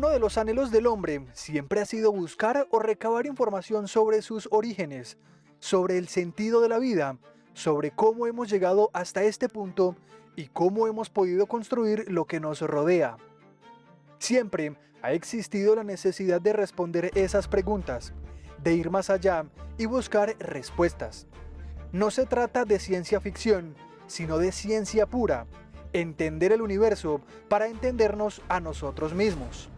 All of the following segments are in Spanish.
Uno de los anhelos del hombre siempre ha sido buscar o recabar información sobre sus orígenes, sobre el sentido de la vida, sobre cómo hemos llegado hasta este punto y cómo hemos podido construir lo que nos rodea. Siempre ha existido la necesidad de responder esas preguntas, de ir más allá y buscar respuestas. No se trata de ciencia ficción, sino de ciencia pura, entender el universo para entendernos a nosotros mismos.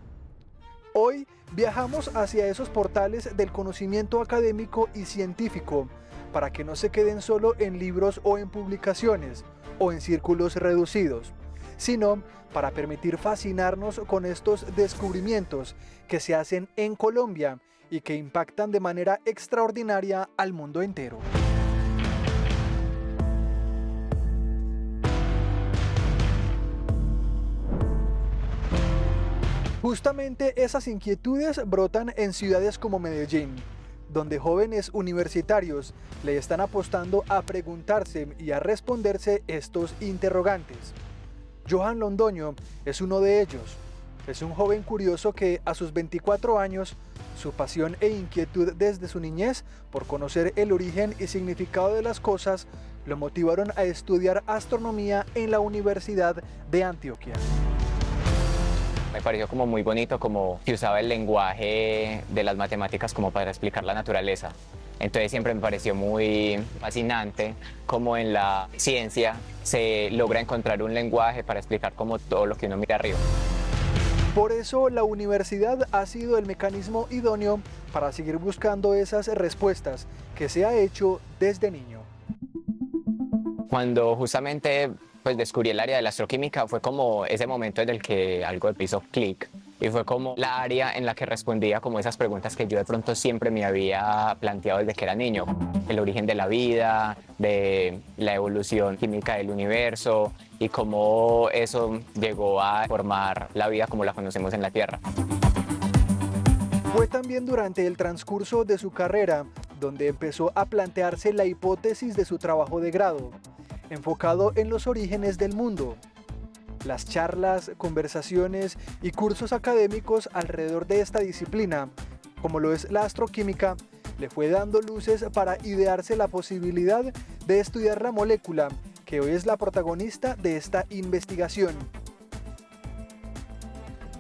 Hoy viajamos hacia esos portales del conocimiento académico y científico para que no se queden solo en libros o en publicaciones o en círculos reducidos, sino para permitir fascinarnos con estos descubrimientos que se hacen en Colombia y que impactan de manera extraordinaria al mundo entero. Justamente esas inquietudes brotan en ciudades como Medellín, donde jóvenes universitarios le están apostando a preguntarse y a responderse estos interrogantes. Johan Londoño es uno de ellos. Es un joven curioso que a sus 24 años, su pasión e inquietud desde su niñez por conocer el origen y significado de las cosas lo motivaron a estudiar astronomía en la Universidad de Antioquia. Me pareció como muy bonito como que usaba el lenguaje de las matemáticas como para explicar la naturaleza. Entonces siempre me pareció muy fascinante cómo en la ciencia se logra encontrar un lenguaje para explicar como todo lo que uno mira arriba. Por eso la universidad ha sido el mecanismo idóneo para seguir buscando esas respuestas que se ha hecho desde niño. Cuando justamente descubrí el área de la astroquímica fue como ese momento en el que algo me hizo clic y fue como la área en la que respondía como esas preguntas que yo de pronto siempre me había planteado desde que era niño. El origen de la vida, de la evolución química del universo y cómo eso llegó a formar la vida como la conocemos en la Tierra. Fue también durante el transcurso de su carrera donde empezó a plantearse la hipótesis de su trabajo de grado, enfocado en los orígenes del mundo. Las charlas, conversaciones y cursos académicos alrededor de esta disciplina, como lo es la astroquímica, le fue dando luces para idearse la posibilidad de estudiar la molécula, que hoy es la protagonista de esta investigación.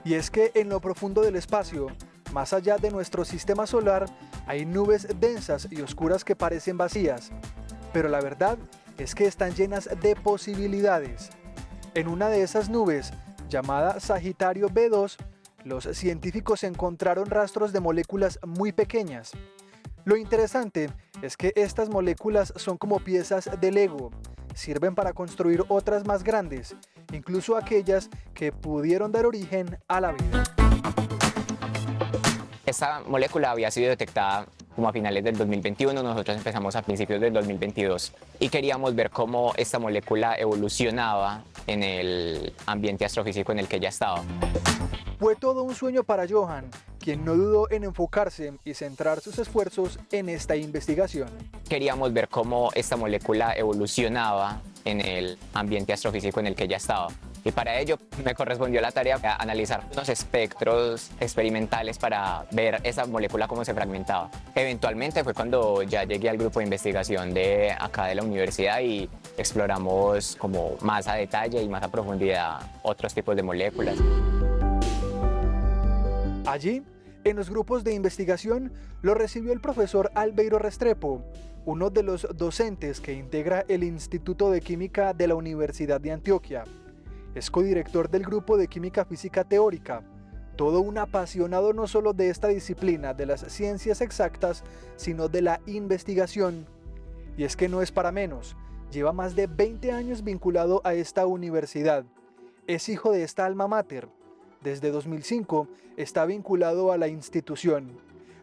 Y es que en lo profundo del espacio, más allá de nuestro sistema solar, hay nubes densas y oscuras que parecen vacías, pero la verdad es que están llenas de posibilidades. En una de esas nubes, llamada Sagitario B2, los científicos encontraron rastros de moléculas muy pequeñas. Lo interesante es que estas moléculas son como piezas de Lego, sirven para construir otras más grandes, incluso aquellas que pudieron dar origen a la vida. Esta molécula había sido detectada como a finales del 2021, nosotros empezamos a principios del 2022 y queríamos ver cómo esta molécula evolucionaba en el ambiente astrofísico en el que ya estaba. Fue todo un sueño para Johan, quien no dudó en enfocarse y centrar sus esfuerzos en esta investigación. Queríamos ver cómo esta molécula evolucionaba en el ambiente astrofísico en el que ya estaba. Y para ello me correspondió la tarea de analizar unos espectros experimentales para ver esa molécula cómo se fragmentaba. Eventualmente fue cuando ya llegué al grupo de investigación de acá de la universidad y exploramos como más a detalle y más a profundidad otros tipos de moléculas. Allí, en los grupos de investigación, lo recibió el profesor Albeiro Restrepo, uno de los docentes que integra el Instituto de Química de la Universidad de Antioquia. Es codirector del grupo de Química Física Teórica, todo un apasionado no solo de esta disciplina de las ciencias exactas, sino de la investigación. Y es que no es para menos, lleva más de 20 años vinculado a esta universidad. Es hijo de esta alma mater. Desde 2005 está vinculado a la institución,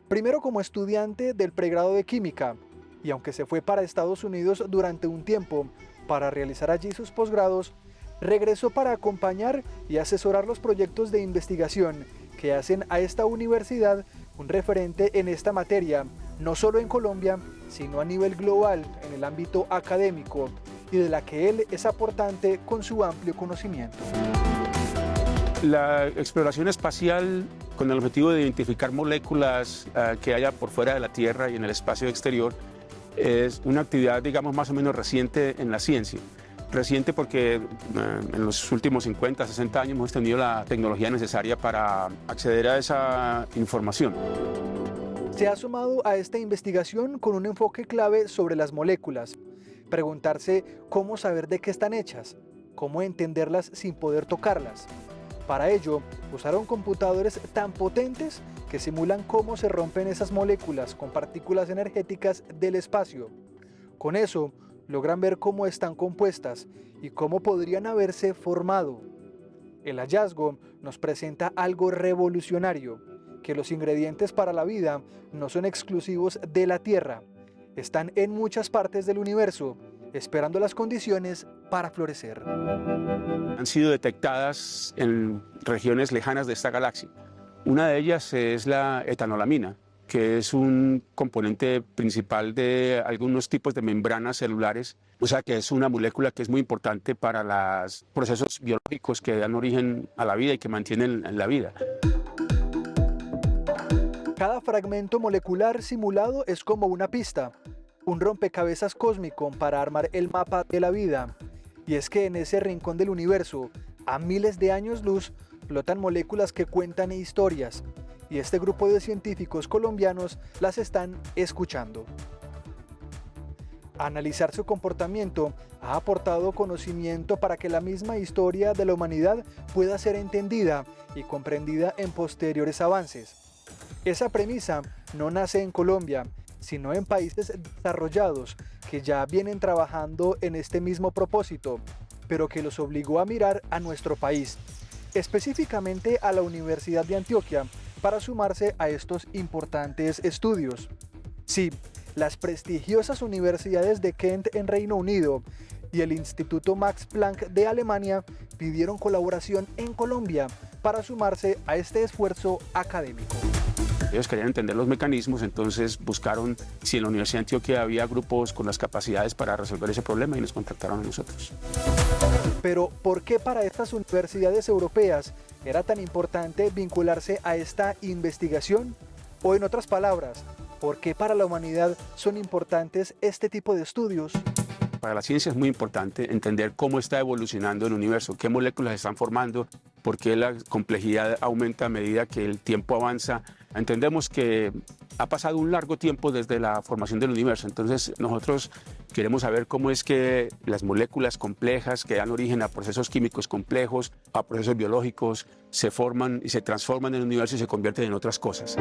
primero como estudiante del pregrado de Química, y aunque se fue para Estados Unidos durante un tiempo para realizar allí sus posgrados, regresó para acompañar y asesorar los proyectos de investigación que hacen a esta universidad un referente en esta materia, no solo en Colombia, sino a nivel global en el ámbito académico y de la que él es aportante con su amplio conocimiento. La exploración espacial con el objetivo de identificar moléculas que haya por fuera de la Tierra y en el espacio exterior es una actividad, digamos, más o menos reciente en la ciencia. Reciente porque en los últimos 50, 60 años hemos tenido la tecnología necesaria para acceder a esa información. Se ha sumado a esta investigación con un enfoque clave sobre las moléculas. Preguntarse cómo saber de qué están hechas, cómo entenderlas sin poder tocarlas. Para ello, usaron computadores tan potentes que simulan cómo se rompen esas moléculas con partículas energéticas del espacio. Con eso, logran ver cómo están compuestas y cómo podrían haberse formado. El hallazgo nos presenta algo revolucionario, que los ingredientes para la vida no son exclusivos de la Tierra, están en muchas partes del universo, esperando las condiciones para florecer. Han sido detectadas en regiones lejanas de esta galaxia. Una de ellas es la etanolamina, que es un componente principal de algunos tipos de membranas celulares, o sea que es una molécula que es muy importante para los procesos biológicos que dan origen a la vida y que mantienen la vida. Cada fragmento molecular simulado es como una pista, un rompecabezas cósmico para armar el mapa de la vida. Y es que en ese rincón del universo, a miles de años luz, flotan moléculas que cuentan historias, y este grupo de científicos colombianos las están escuchando. Analizar su comportamiento ha aportado conocimiento para que la misma historia de la humanidad pueda ser entendida y comprendida en posteriores avances. Esa premisa no nace en Colombia, sino en países desarrollados que ya vienen trabajando en este mismo propósito, pero que los obligó a mirar a nuestro país, específicamente a la Universidad de Antioquia, para sumarse a estos importantes estudios. Sí, las prestigiosas universidades de Kent en Reino Unido y el Instituto Max Planck de Alemania pidieron colaboración en Colombia para sumarse a este esfuerzo académico. Ellos querían entender los mecanismos, entonces buscaron si en la Universidad de Antioquia había grupos con las capacidades para resolver ese problema y nos contactaron a nosotros. Pero, ¿por qué para estas universidades europeas era tan importante vincularse a esta investigación? O en otras palabras, ¿por qué para la humanidad son importantes este tipo de estudios? Para la ciencia es muy importante entender cómo está evolucionando el universo, qué moléculas se están formando, por qué la complejidad aumenta a medida que el tiempo avanza. Entendemos que ha pasado un largo tiempo desde la formación del universo, entonces nosotros queremos saber cómo es que las moléculas complejas que dan origen a procesos químicos complejos, a procesos biológicos, se forman y se transforman en el universo y se convierten en otras cosas.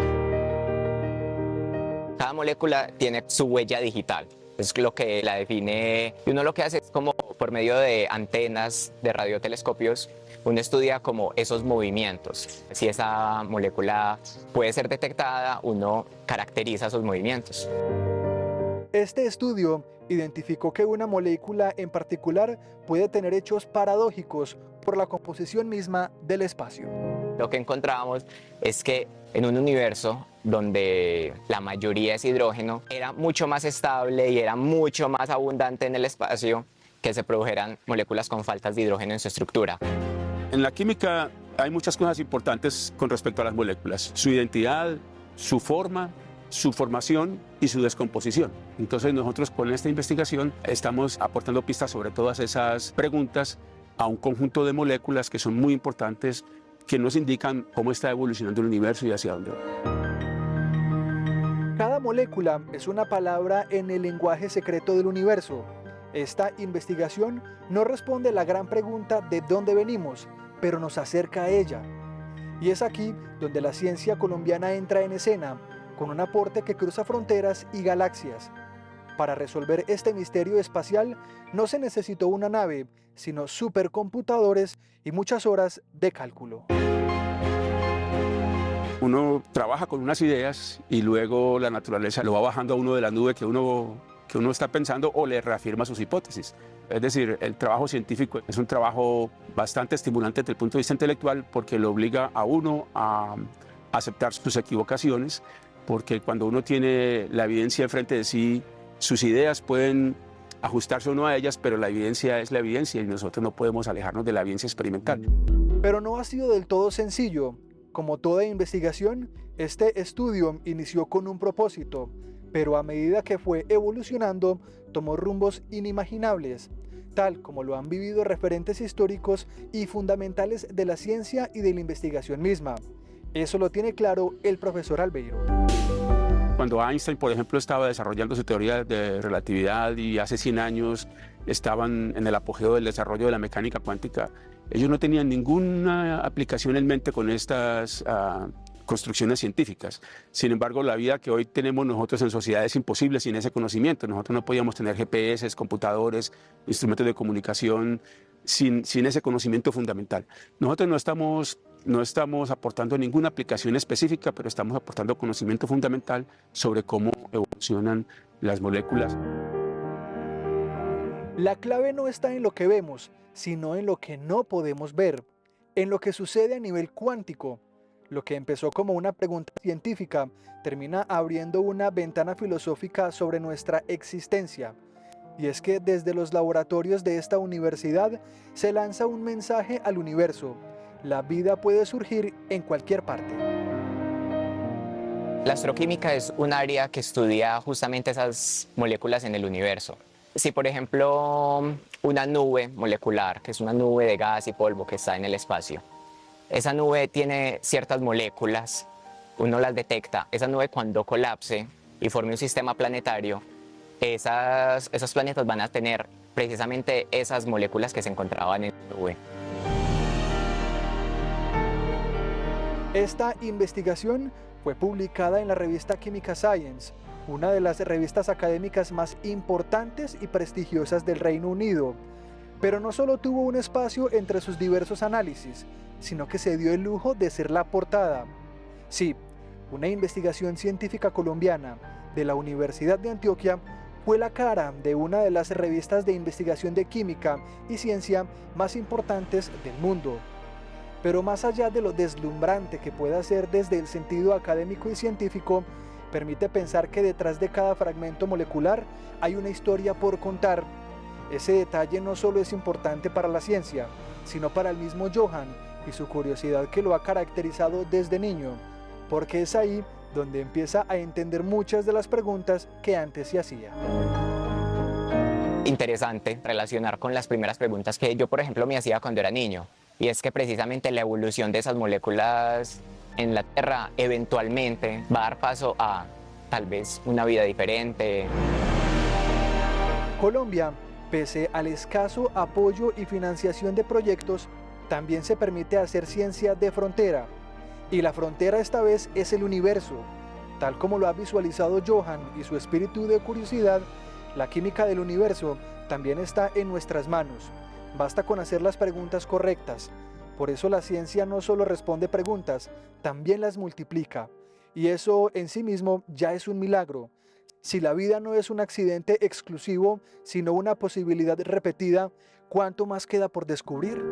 Cada molécula tiene su huella digital. Es lo que la define. Y uno lo que hace es como por medio de antenas, de radiotelescopios, uno estudia como esos movimientos. Si esa molécula puede ser detectada, uno caracteriza esos movimientos. Este estudio identificó que una molécula en particular puede tener hechos paradójicos por la composición misma del espacio. Lo que encontramos es que en un universo donde la mayoría es hidrógeno, era mucho más estable y era mucho más abundante en el espacio que se produjeran moléculas con faltas de hidrógeno en su estructura. En la química hay muchas cosas importantes con respecto a las moléculas. Su identidad, su forma, su formación y su descomposición. Entonces nosotros con esta investigación estamos aportando pistas sobre todas esas preguntas a un conjunto de moléculas que son muy importantes, que nos indican cómo está evolucionando el universo y hacia dónde va. Cada molécula es una palabra en el lenguaje secreto del universo. Esta investigación no responde a la gran pregunta de dónde venimos, pero nos acerca a ella. Y es aquí donde la ciencia colombiana entra en escena, con un aporte que cruza fronteras y galaxias. Para resolver este misterio espacial no se necesitó una nave, sino supercomputadores y muchas horas de cálculo. Uno trabaja con unas ideas y luego la naturaleza lo va bajando a uno de la nube que uno está pensando o le reafirma sus hipótesis. Es decir, el trabajo científico es un trabajo bastante estimulante desde el punto de vista intelectual porque lo obliga a uno a aceptar sus equivocaciones, porque cuando uno tiene la evidencia enfrente de sí, sus ideas pueden ajustarse o no a ellas, pero la evidencia es la evidencia y nosotros no podemos alejarnos de la evidencia experimental. Pero no ha sido del todo sencillo. Como toda investigación, este estudio inició con un propósito, pero a medida que fue evolucionando, tomó rumbos inimaginables, tal como lo han vivido referentes históricos y fundamentales de la ciencia y de la investigación misma. Eso lo tiene claro el profesor Albeiro. Cuando Einstein, por ejemplo, estaba desarrollando su teoría de relatividad y hace 100 años estaban en el apogeo del desarrollo de la mecánica cuántica, ellos no tenían ninguna aplicación en mente con estas construcciones científicas. Sin embargo, la vida que hoy tenemos nosotros en sociedad es imposible sin ese conocimiento. Nosotros no podíamos tener GPS, computadores, instrumentos de comunicación sin ese conocimiento fundamental. Nosotros no estamos aportando ninguna aplicación específica, pero estamos aportando conocimiento fundamental sobre cómo evolucionan las moléculas. La clave no está en lo que vemos, sino en lo que no podemos ver, en lo que sucede a nivel cuántico. Lo que empezó como una pregunta científica termina abriendo una ventana filosófica sobre nuestra existencia. Y es que desde los laboratorios de esta universidad se lanza un mensaje al universo. La vida puede surgir en cualquier parte. La astroquímica es un área que estudia justamente esas moléculas en el universo. Si, por ejemplo, una nube molecular, que es una nube de gas y polvo que está en el espacio, esa nube tiene ciertas moléculas, uno las detecta, esa nube cuando colapse y forme un sistema planetario, esos planetas van a tener precisamente esas moléculas que se encontraban en la nube. Esta investigación fue publicada en la revista Chemical Science, una de las revistas académicas más importantes y prestigiosas del Reino Unido. Pero no solo tuvo un espacio entre sus diversos análisis, sino que se dio el lujo de ser la portada. Sí, una investigación científica colombiana de la Universidad de Antioquia fue la cara de una de las revistas de investigación de química y ciencia más importantes del mundo. Pero más allá de lo deslumbrante que pueda ser desde el sentido académico y científico, permite pensar que detrás de cada fragmento molecular hay una historia por contar. Ese detalle no solo es importante para la ciencia, sino para el mismo Johann y su curiosidad que lo ha caracterizado desde niño, porque es ahí donde empieza a entender muchas de las preguntas que antes se hacía. Interesante relacionar con las primeras preguntas que yo, por ejemplo, me hacía cuando era niño, y es que precisamente la evolución de esas moléculas en la Tierra eventualmente va a dar paso a tal vez una vida diferente. Colombia, pese al escaso apoyo y financiación de proyectos, también se permite hacer ciencia de frontera. Y la frontera esta vez es el universo. Tal como lo ha visualizado Johann y su espíritu de curiosidad, la química del universo también está en nuestras manos. Basta con hacer las preguntas correctas. Por eso la ciencia no solo responde preguntas, también las multiplica. Y eso en sí mismo ya es un milagro. Si la vida no es un accidente exclusivo, sino una posibilidad repetida, ¿cuánto más queda por descubrir?